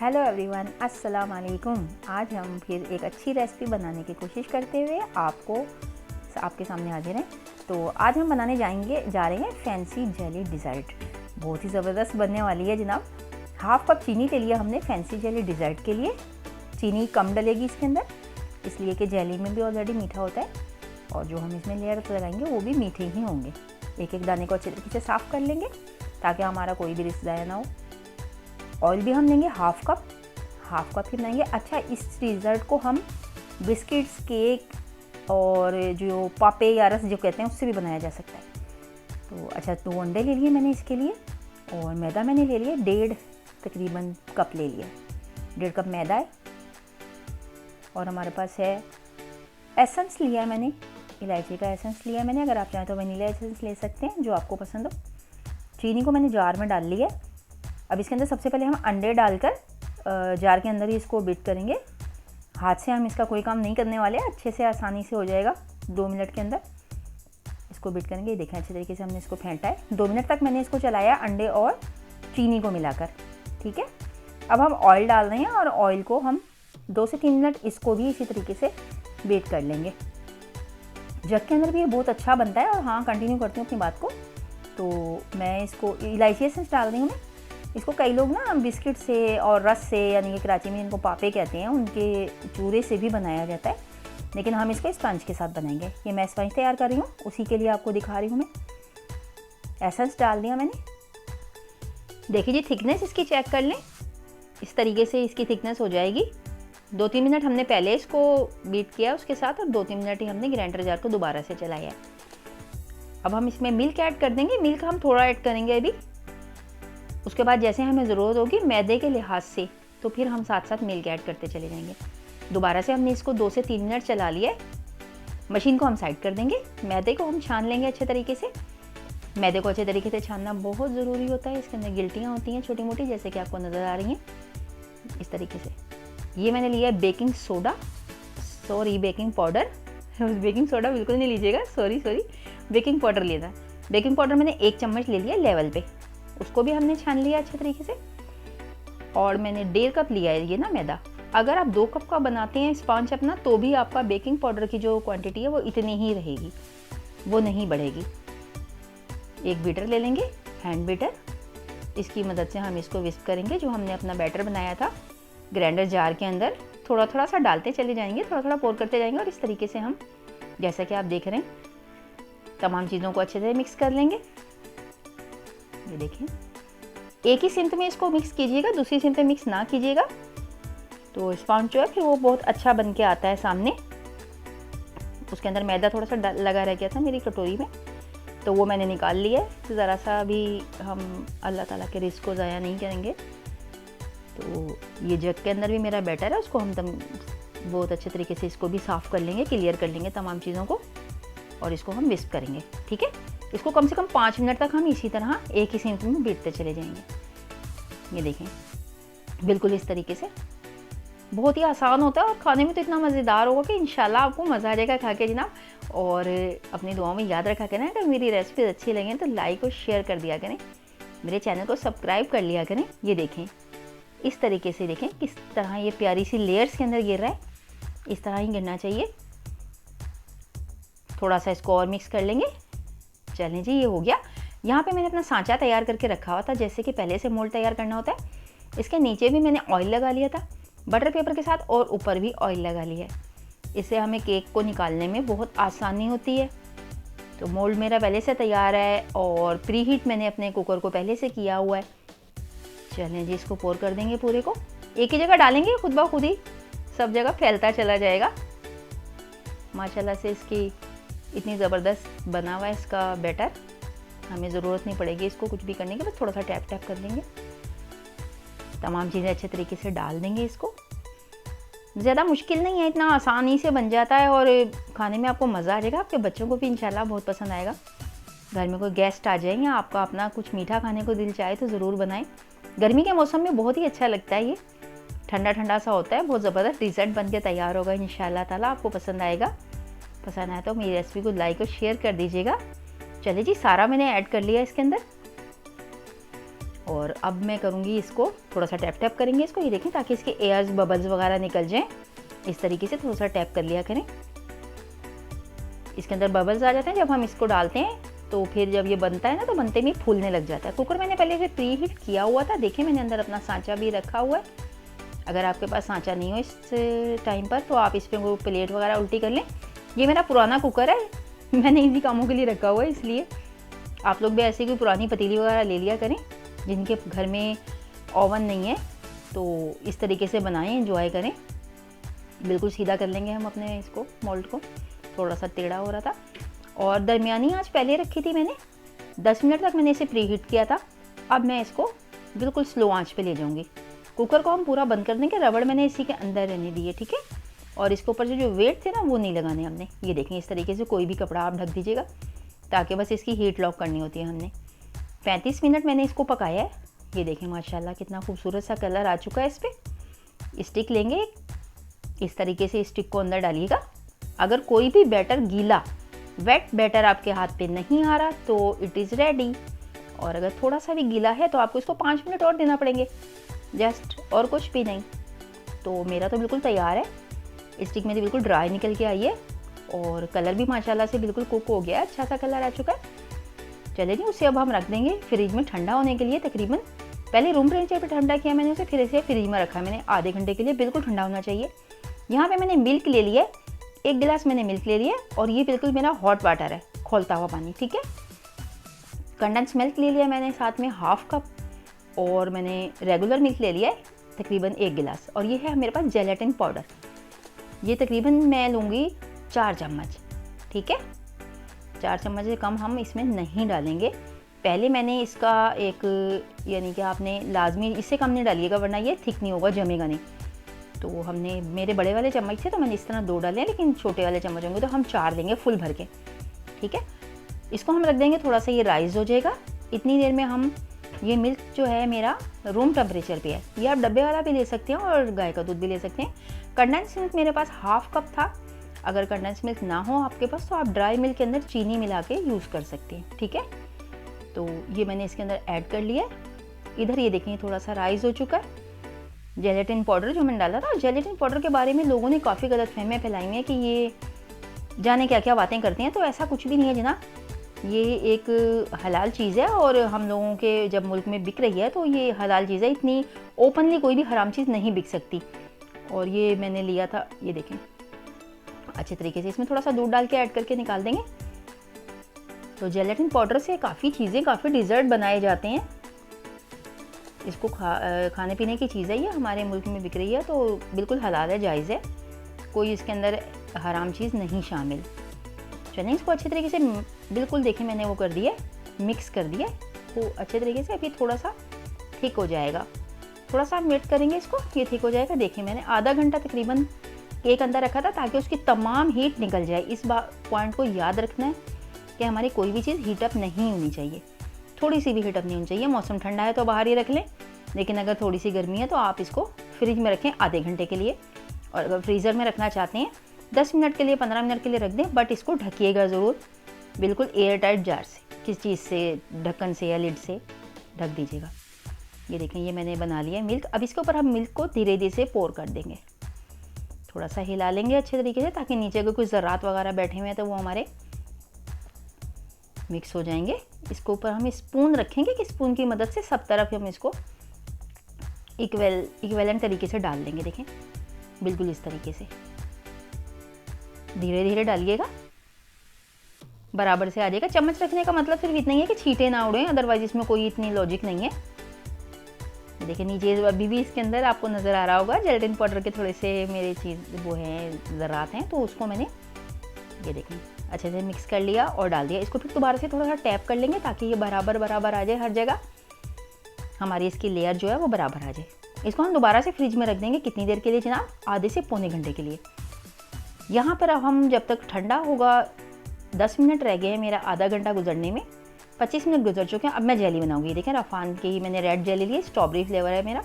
Hello everyone, अस्सलाम वालेकुम। आज हम फिर एक अच्छी रेसिपी बनाने की कोशिश करते हुए आपके सामने हाजिर हैं। तो आज हम बनाने जा रहे हैं फैंसी जेली डिज़र्ट। बहुत ही ज़बरदस्त बनने वाली है जनाब। हाफ़ कप चीनी ले लिया हमने फैंसी जेली डिज़र्ट के लिए। चीनी कम डलेगी इसके अंदर, इसलिए कि जेली में भी ऑलरेडी मीठा होता है और जो हम इसमें लेयर लगाएंगे वो भी मीठे ही होंगे। एक एक दाने को अच्छे तरीके से साफ़ कर लेंगे ताकि हमारा कोई भी रिश्ता ज़ाया ना हो। ऑयल भी हम लेंगे हाफ़ कप ही बनाएंगे। अच्छा, इस डिज़र्ट को हम बिस्किट्स, केक और जो पापे या रस जो कहते हैं उससे भी बनाया जा सकता है। तो अच्छा, 2 अंडे ले लिए मैंने इसके लिए और मैदा मैंने ले लिया 1.5 तकरीबन कप ले लिया। 1.5 कप मैदा है और हमारे पास है एसेंस लिया है मैंने, इलायची का एसेंस लिया है मैंने। अगर आप चाहें तो वनीला एसेंस ले सकते हैं, जो आपको पसंद हो। चीनी को मैंने जार में डाल लिया है। अब इसके अंदर सबसे पहले हम अंडे डालकर जार के अंदर ही इसको बीट करेंगे। हाथ से हम इसका कोई काम नहीं करने वाले, अच्छे से आसानी से हो जाएगा। 2 मिनट के अंदर इसको बीट करेंगे। ये देखें, अच्छे तरीके से हमने इसको फेंटा है। 2 मिनट तक मैंने इसको चलाया अंडे और चीनी को मिलाकर। ठीक है, अब हम ऑयल डाल रहे हैं और ऑयल को हम 2 से 3 मिनट इसको भी इसी तरीके से बीट कर लेंगे। जग के अंदर भी ये बहुत अच्छा बनता है। और हाँ, कंटिन्यू करती हूँ अपनी बात को। तो मैं इसको इलायची एसेंस डाल रही हूँ मैं। इसको कई लोग ना बिस्किट से और रस से, यानी कि कराची में इनको पापे कहते हैं, उनके चूरे से भी बनाया जाता है, लेकिन हम इसको स्पंज के साथ बनाएंगे। ये मैं स्पंज तैयार कर रही हूँ, उसी के लिए आपको दिखा रही हूँ मैं। एसेंस डाल दिया मैंने। देखिए जी, थिकनेस इसकी चेक कर लें। इस तरीके से इसकी थिकनेस हो जाएगी। 2-3 मिनट हमने पहले इसको बीट किया उसके साथ और 2-3 मिनट ही हमने ग्राइंडर जार को दोबारा से चलाया है। अब हम इसमें मिल्क ऐड कर देंगे। मिल्क हम थोड़ा ऐड करेंगे अभी। उसके बाद जैसे हमें ज़रूरत होगी मैदे के लिहाज से, तो फिर हम साथ साथ मिल्क ऐड करते चले जाएंगे। दोबारा से हमने इसको 2 से 3 मिनट चला लिया है। मशीन को हम साइड कर देंगे। मैदे को हम छान लेंगे अच्छे तरीके से। मैदे को अच्छे तरीके से छानना बहुत ज़रूरी होता है। इसके अंदर गिल्टियाँ होती हैं छोटी मोटी, जैसे कि आपको नज़र आ रही हैं इस तरीके से। ये मैंने लिया है बेकिंग पाउडर। बेकिंग सोडा बिल्कुल नहीं लीजिएगा, सॉरी बेकिंग पाउडर लेना। बेकिंग पाउडर मैंने 1 चम्मच ले लिया लेवल पे। उसको भी हमने छान लिया अच्छे तरीके से। और मैंने 1.5 कप लिया है ये ना मैदा। अगर आप 2 कप का बनाते हैं स्पंज अपना, तो भी आपका बेकिंग पाउडर की जो क्वांटिटी है वो इतनी ही रहेगी, वो नहीं बढ़ेगी। एक बीटर ले लेंगे, हैंड बीटर। इसकी मदद से हम इसको विस्क करेंगे। जो हमने अपना बैटर बनाया था ग्राइंडर जार के अंदर, थोड़ा थोड़ा सा डालते चले जाएंगे, थोड़ा थोड़ा पोर करते जाएंगे। और इस तरीके से हम, जैसा कि आप देख रहे हैं, तमाम चीज़ों को अच्छे से मिक्स कर लेंगे। ये देखें, एक ही सिमत में इसको मिक्स कीजिएगा, दूसरी सिमत में मिक्स ना कीजिएगा, तो स्पंज जो है फिर वो बहुत अच्छा बन के आता है सामने। उसके अंदर मैदा थोड़ा सा लगा रह गया था मेरी कटोरी में, तो वो मैंने निकाल लिया है। ज़रा सा भी हम अल्लाह ताला के रिज़्क़ को ज़ाया नहीं करेंगे। तो ये जग के अंदर भी मेरा बैटर है, उसको हम बहुत अच्छे तरीके से इसको भी साफ़ कर लेंगे, क्लियर कर लेंगे तमाम चीज़ों को, और इसको हम विस्क करेंगे। ठीक है, इसको कम से कम 5 मिनट तक हम इसी तरह एक ही सिमत में बीटते चले जाएंगे। ये देखें, बिल्कुल इस तरीके से। बहुत ही आसान होता है और खाने में तो इतना मज़ेदार होगा कि इंशाल्लाह आपको मज़ा आ जाएगा खा के जनाब। और अपनी दुआओं में याद रखा करें, अगर मेरी रेसिपी अच्छी लगे तो लाइक और शेयर कर दिया करें, मेरे चैनल को सब्सक्राइब कर लिया करें। ये देखें, इस तरीके से देखें किस तरह ये प्यारी सी लेयर्स के अंदर गिर रहा है। इस तरह ही गिरना चाहिए। थोड़ा सा इसको और मिक्स कर लेंगे। चलें जी, ये हो गया। यहाँ पे मैंने अपना सांचा तैयार करके रखा हुआ था, जैसे कि पहले से मोल्ड तैयार करना होता है। इसके नीचे भी मैंने ऑयल लगा लिया था बटर पेपर के साथ, और ऊपर भी ऑयल लगा लिया है। इससे हमें केक को निकालने में बहुत आसानी होती है। तो मोल्ड मेरा पहले से तैयार है और प्री हीट मैंने अपने कुकर को पहले से किया हुआ है। चलें जी, इसको पोर कर देंगे। पूरे को एक ही जगह डालेंगे, खुद ब खुद ही सब जगह फैलता चला जाएगा। माशाल्लाह से इसकी इतनी ज़बरदस्त बना हुआ है इसका बैटर, हमें ज़रूरत नहीं पड़ेगी इसको कुछ भी करने की। बस थोड़ा सा टैप टैप कर देंगे, तमाम चीज़ें अच्छे तरीके से डाल देंगे। इसको ज़्यादा मुश्किल नहीं है, इतना आसानी से बन जाता है और खाने में आपको मज़ा आ जाएगा। आपके बच्चों को भी इंशाल्लाह बहुत पसंद आएगा। घर में कोई गेस्ट आ जाए या आपका अपना कुछ मीठा खाने को दिल चाहे तो ज़रूर बनाएं। गर्मी के मौसम में बहुत ही अच्छा लगता है। ये ठंडा ठंडा सा होता है, बहुत ज़बरदस्त डिज़र्ट बन के तैयार होगा इंशाल्लाह ताला। आपको पसंद आएगा। पसंद आया तो मेरी रेसिपी को लाइक और शेयर कर दीजिएगा। चलिए जी, सारा मैंने ऐड कर लिया इसके अंदर। और अब मैं करूँगी इसको थोड़ा सा टैप टैप करेंगे इसको, ये देखें, ताकि इसके एयर्स बबल्स वगैरह निकल जाएं। इस तरीके से थोड़ा सा टैप कर लिया करें। इसके अंदर बबल्स आ जाते हैं जब हम इसको डालते हैं, तो फिर जब ये बनता है ना तो बनते में फूलने लग जाता है। कुकर मैंने पहले से प्री हीट किया हुआ था, देखिए मैंने अंदर अपना सांचा भी रखा हुआ है। अगर आपके पास सांचा नहीं हो इस टाइम पर तो आप इस पर वो प्लेट वगैरह उल्टी कर लें। ये मेरा पुराना कुकर है, मैंने इन्हीं कामों के लिए रखा हुआ है, इसलिए आप लोग भी ऐसी कोई पुरानी पतीली वगैरह ले लिया करें जिनके घर में ओवन नहीं है, तो इस तरीके से बनाएं, एंजॉय करें। बिल्कुल सीधा कर लेंगे हम अपने इसको, मोल्ड को। थोड़ा सा टेढ़ा हो रहा था और दरमियानी आंच पहले रखी थी मैंने, 10 मिनट तक मैंने इसे प्री हीट किया था। अब मैं इसको बिल्कुल स्लो आंच पे ले जाऊंगी। कुकर को हम पूरा बंद कर देंगे, रबड़ मैंने इसी के अंदर रहने दी है, ठीक है। और इसके ऊपर जो वेट थे ना वो नहीं लगाने हमने। ये देखें, इस तरीके से कोई भी कपड़ा आप ढक दीजिएगा, ताकि बस इसकी हीट लॉक करनी होती है हमने। 35 मिनट मैंने इसको पकाया है। ये देखें माशाल्लाह कितना खूबसूरत सा कलर आ चुका है इस पर। स्टिक लेंगे, इस तरीके से स्टिक को अंदर डालिएगा। अगर कोई भी बैटर गीला वेट बैटर आपके हाथ पे नहीं आ रहा तो इट इज़ रेडी, और अगर थोड़ा सा भी गीला है तो आपको इसको 5 मिनट और देना पड़ेंगे, जस्ट, और कुछ भी नहीं। तो मेरा तो बिल्कुल तैयार है। स्टिक मेरी बिल्कुल ड्राई निकल के आई है और कलर भी माशाल्लाह से बिल्कुल कुक हो गया है, अच्छा सा कलर आ चुका है। चले नहीं, उसे अब हम रख देंगे फ्रिज में ठंडा होने के लिए। तकरीबन पहले रूम टेम्परेचर पर ठंडा किया मैंने उसे, फिर इसे फ्रिज में रखा मैंने आधे घंटे के लिए, बिल्कुल ठंडा होना चाहिए। यहाँ पे मैंने मिल्क ले लिया, 1 गिलास मैंने मिल्क ले लिया, और ये बिल्कुल मेरा हॉट वाटर है, खौलता हुआ पानी, ठीक है। कंडेंस मिल्क ले लिया मैंने साथ में 1/2 कप, और मैंने रेगुलर मिल्क ले लिया है तकरीबन 1 गिलास, और ये है मेरे पास जेलेटिन पाउडर। ये तकरीबन मैं लूँगी 4 चम्मच, ठीक है। 4 चम्मच से कम हम इसमें नहीं डालेंगे। पहले मैंने इसका एक, यानी कि आपने लाजमी इससे कम नहीं डालिएगा वरना ये थिक नहीं होगा, जमेगा नहीं। तो हमने, मेरे बड़े वाले चम्मच थे तो मैंने इस तरह 2 डाले हैं, लेकिन छोटे वाले चम्मच होंगे तो हम 4 लेंगे फुल भर के, ठीक है। इसको हम रख देंगे, थोड़ा सा ये राइज हो जाएगा। इतनी देर में हम, ये मिल्क जो है मेरा रूम टेम्परेचर पे है, ये आप डब्बे वाला भी ले सकते हैं और गाय का दूध भी ले सकते हैं। कंडेंस मिल्क मेरे पास 1/2 कप था। अगर कंडेंस मिल्क ना हो आपके पास तो आप ड्राई मिल्क के अंदर चीनी मिला के यूज़ कर सकते हैं, ठीक है। तो ये मैंने इसके अंदर ऐड कर लिया। इधर ये देखें थोड़ा सा राइज हो चुका है। जेलेटिन पाउडर जो मैंने डाला था, जेलेटिन पाउडर के बारे में लोगों ने काफ़ी गलतफहमियां फैलाई हैं कि ये जाने क्या क्या बातें करते हैं, तो ऐसा कुछ भी नहीं है जनाब। ये एक हलाल चीज़ है और हम लोगों के जब मुल्क में बिक रही है तो ये हलाल चीज़ है, इतनी ओपनली कोई भी हराम चीज़ नहीं बिक सकती। और ये मैंने लिया था, ये देखें अच्छे तरीके से इसमें थोड़ा सा दूध डाल के ऐड करके निकाल देंगे। तो जेलेटिन पाउडर से काफ़ी चीज़ें, काफ़ी डिज़र्ट बनाए जाते हैं। इसको खाने पीने की चीज़ है, ये हमारे मुल्क में बिक रही है तो बिल्कुल हलाल है, जायज़ है, कोई इसके अंदर हराम चीज़ नहीं शामिल। चलिए इसको अच्छे तरीके से बिल्कुल देखें मैंने वो कर दिया, मिक्स कर दिया तो अच्छे तरीके से। अभी थोड़ा सा थिक हो जाएगा, थोड़ा सा वेट करेंगे इसको, ये थिक हो जाएगा। देखिए मैंने आधा घंटा तकरीबन केक अंदर रखा था ताकि उसकी तमाम हीट निकल जाए। इस पॉइंट को याद रखना है कि हमारी कोई भी चीज़ हीटअप नहीं होनी चाहिए, थोड़ी सी भी हीटअप नहीं होनी चाहिए। मौसम ठंडा है तो बाहर ही रख लें, लेकिन अगर थोड़ी सी गर्मी है तो आप इसको फ्रिज में रखें आधे घंटे के लिए। और अगर फ्रीज़र में रखना चाहते हैं 10 मिनट के लिए, 15 मिनट के लिए रख दें, बट इसको ढकिएगा ज़रूर, बिल्कुल एयर टाइट जार से, किस चीज़ से, ढक्कन से या लिड से ढक दीजिएगा। ये देखें ये मैंने बना लिया है मिल्क। अब इसके ऊपर हम मिल्क को धीरे धीरे से पोर कर देंगे, थोड़ा सा हिला लेंगे अच्छे तरीके से ताकि नीचे अगर कुछ ज़रात वगैरह बैठे हुए हैं तो वो हमारे मिक्स हो जाएंगे। इसके ऊपर हम स्पून रखेंगे कि स्पून की मदद से सब तरफ हम इसको इक्वेलेंट तरीके से डाल देंगे। देखें बिल्कुल इस तरीके से धीरे धीरे डालिएगा, बराबर से आ जाएगा। चम्मच रखने का मतलब सिर्फ इतना ही है कि छींटे ना उड़ें, अदरवाइज इसमें कोई इतनी लॉजिक नहीं है। देखिए नीचे अभी भी इसके अंदर आपको नज़र आ रहा होगा जेलेटिन पाउडर के थोड़े से मेरे चीज़ वो हैं, ज़रात हैं, तो उसको मैंने ये देखें अच्छे से मिक्स कर लिया और डाल दिया। इसको फिर दोबारा से थोड़ा सा टैप कर लेंगे ताकि ये बराबर बराबर आ जाए, हर जगह हमारी इसकी लेयर जो है वो बराबर आ जाए। इसको हम दोबारा से फ्रिज में रख देंगे कितनी देर के लिए जनाब, आधे से पौने घंटे के लिए। यहाँ पर अब हम जब तक ठंडा होगा, 10 मिनट रह गए हैं मेरा आधा घंटा गुजरने में, 25 मिनट गुजर चुके हैं। अब मैं जेली बनाऊंगी। देखें रफान की मैंने रेड जेली ली, स्ट्रॉबेरी फ्लेवर है मेरा,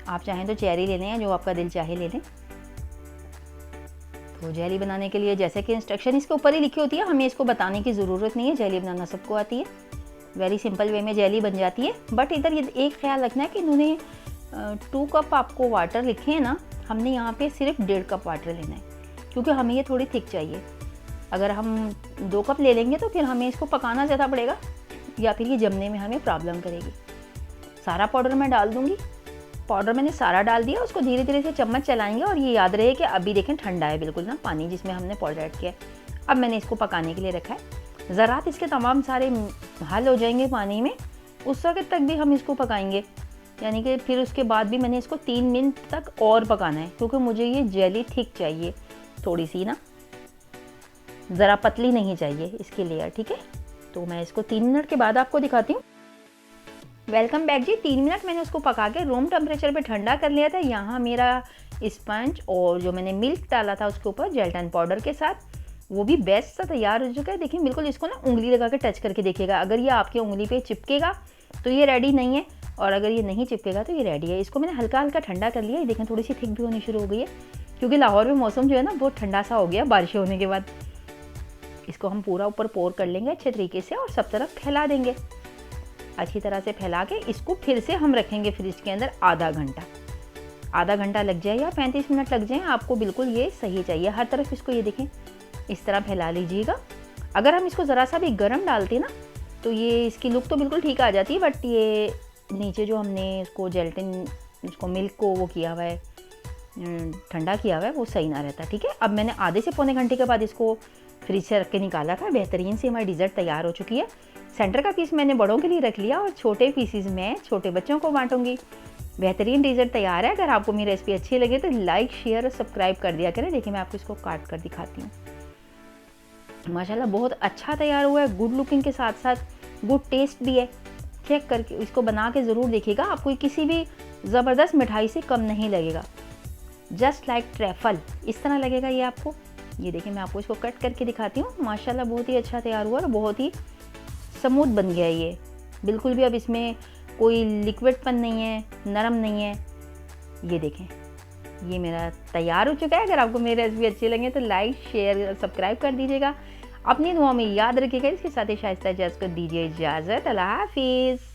आप चाहें तो चेरी ले लें, जो आपका दिल चाहे ले लें। तो जेली बनाने के लिए जैसे कि इंस्ट्रक्शन इसके ऊपर ही लिखी होती है, हमें इसको बताने की ज़रूरत नहीं है, जेली बनाना सबको आती है। वेरी सिंपल वे में जेली बन जाती है। बट इधर ये एक ख्याल रखना है कि इन्होंने 2 कप आपको वाटर लिखे हैं ना, हमने यहाँ पे सिर्फ 1.5 कप वाटर लेना है, क्योंकि हमें ये थोड़ी थिक चाहिए। अगर हम 2 कप ले लेंगे तो फिर हमें इसको पकाना ज़्यादा पड़ेगा या फिर ये जमने में हमें प्रॉब्लम करेगी। सारा पाउडर मैं डाल दूँगी। पाउडर मैंने सारा डाल दिया, उसको धीरे धीरे से चम्मच चलाएंगे। और ये याद रहे कि अभी देखें ठंडा है बिल्कुल ना पानी जिसमें हमने पाउडर ऐड किया है। अब मैंने इसको पकाने के लिए रखा है। ज़रात इसके तमाम सारे हल हो जाएंगे पानी में, उस वक्त तक भी हम इसको पकाएंगे। यानी कि फिर उसके बाद भी मैंने इसको 3 मिनट तक और पकाना है, क्योंकि मुझे ये जेली थिक चाहिए, थोड़ी सी ना, ज़रा पतली नहीं चाहिए इसकी लेयर। ठीक है, तो मैं इसको 3 मिनट के बाद आपको दिखाती हूँ। वेलकम बैक जी। 3 मिनट मैंने उसको पका के रूम टेम्परेचर पे ठंडा कर लिया था। यहाँ मेरा स्पंज और जो मैंने मिल्क डाला था उसके ऊपर जेल्टन पाउडर के साथ, वो भी बेस्ट सा तैयार हो चुका है। देखिए बिल्कुल इसको ना उंगली लगा के टच करके देखिएगा। अगर ये आपकी उंगली पे चिपकेगा तो ये रेडी नहीं है, और अगर ये नहीं चिपकेगा तो ये रेडी है। इसको मैंने हल्का हल्का ठंडा कर लिया है। देखें थोड़ी सी थिक भी होनी शुरू हो गई है, क्योंकि लाहौर में मौसम जो है ना बहुत ठंडा सा हो गया बारिश होने के बाद। इसको हम पूरा ऊपर पोर कर लेंगे अच्छे तरीके से और सब तरफ फैला देंगे। अच्छी तरह से फैला के इसको फिर से हम रखेंगे फ्रिज के अंदर आधा घंटा लग जाए या 35 मिनट लग जाए, आपको बिल्कुल ये सही चाहिए। हर तरफ इसको ये देखें इस तरह फैला लीजिएगा। अगर हम इसको ज़रा सा भी गर्म डालते ना तो ये इसकी लुक तो बिल्कुल ठीक आ जाती है, बट ये नीचे जो हमने इसको जेल्टिन इसको मिल्क को वो किया हुआ है, ठंडा किया हुआ है, वो सही ना रहता। ठीक है, अब मैंने आधे से पौने घंटे के बाद इसको फ्रिज से रख के निकाला था। बेहतरीन से हमारी डिज़र्ट तैयार हो चुकी है। सेंटर का पीस मैंने बड़ों के लिए रख लिया और छोटे पीसीज मैं छोटे बच्चों को बांटूंगी। बेहतरीन डिज़र्ट तैयार है। अगर आपको मेरी रेसिपी अच्छी लगे तो लाइक शेयर और सब्सक्राइब कर दिया करें। देखिए मैं आपको इसको काट कर दिखाती हूँ। माशाल्लाह बहुत अच्छा तैयार हुआ है, गुड लुकिंग के साथ साथ गुड टेस्ट भी है। चेक करके इसको बना के ज़रूर देखिएगा, आपको किसी भी ज़बरदस्त मिठाई से कम नहीं लगेगा। जस्ट लाइक ट्रैफल इस तरह लगेगा ये आपको। ये देखिए मैं आपको इसको कट करके दिखाती हूँ। माशाल्लाह बहुत ही अच्छा तैयार हुआ और बहुत ही स्मूथ बन गया है ये। बिल्कुल भी अब इसमें कोई लिक्विडपन नहीं है, नरम नहीं है। ये देखें ये मेरा तैयार हो चुका है। अगर आपको मेरी रेसिपी अच्छी लगे तो लाइक शेयर सब्सक्राइब कर दीजिएगा। अपनी दुआ में याद रखिएगा। इसके साथ ही शाइस्ता इजाज़त को दीजिए इजाज़त। अल्लाह हाफिज़।